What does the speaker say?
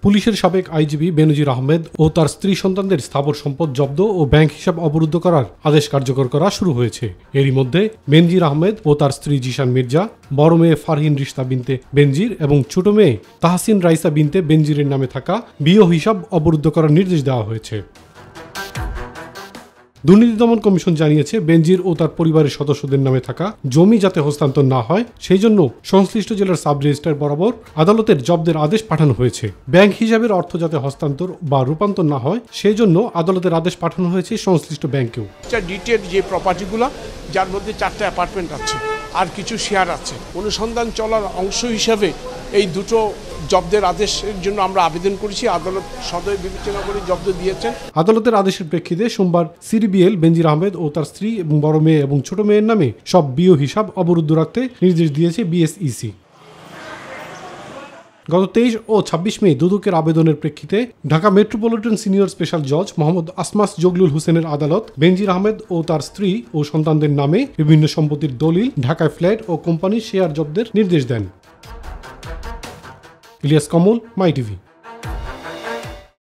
পুলিশের সাবেক আইজিপি বেনজির আহমেদ ও তার স্ত্রী সন্তানদের স্থাবর সম্পদ জব্দ ও ব্যাংক হিসাব অবরুদ্ধ করার আদেশ কার্যকর করা শুরু হয়েছে। এরই মধ্যে বেনজির আহমেদ ও তার স্ত্রী জিশান মির্জা, বড় মেয়ে ফারহিন রিশতা বিনতে বেনজির এবং ছোট মেয়ে তাহসিন রাইসা বিনতে বেনজিরের নামে থাকা বিও হিসাব অবরুদ্ধ করার নির্দেশ দেওয়া হয়েছে। দুর্নীতি দমন কমিশন জানিয়েছে, বেনজির ও তার পরিবারের সদস্যদের নামে থাকা জমি যাতে হস্তান্তর না হয় সেই জন্য সংশ্লিষ্ট জেলার সাব রেজিস্ট্রার বরাবর আদালতের জব্দের আদেশ পাঠানো হয়েছে। ব্যাংক হিসাবের অর্থ যাতে হস্তান্তর বা রূপান্তর না হয় সেই জন্য আদালতের আদেশ পাঠানো হয়েছে সংশ্লিষ্ট ব্যাংকেও। ডিটেল যে প্রপার্টিগুলো, যার মধ্যে 4টা অ্যাপার্টমেন্ট আছে আর কিছু শেয়ার আছে, অনুসন্ধান চলার অংশ হিসাবে এই দুটো জব্দের আদেশের জন্য আমরা আবেদন করেছি। আদালত সদয় বিবেচনা করে জব্দ দিয়েছেন। আদালতের আদেশের প্রেক্ষিতে সোমবার সিডিবিএল বেনজির আহমেদ ও তার স্ত্রী এবং বড় মেয়ে এবং ছোট মেয়ের নামে সব বিও হিসাব অবরুদ্ধ রাখতে নির্দেশ দিয়েছে বিএসইসি। গত 23 ও 26 মে দুদকের আবেদনের প্রেক্ষিতে ঢাকা মেট্রোপলিটন সিনিয়র স্পেশাল জজ মোহাম্মদ আসমাস জগলুল হোসেনের আদালত বেনজির আহমেদ ও তার স্ত্রী ও সন্তানদের নামে বিভিন্ন সম্পত্তির দলিল, ঢাকায় ফ্ল্যাট ও কোম্পানির শেয়ার জব্দের নির্দেশ দেন। ইলিয়াস কমল, মাই টিভি।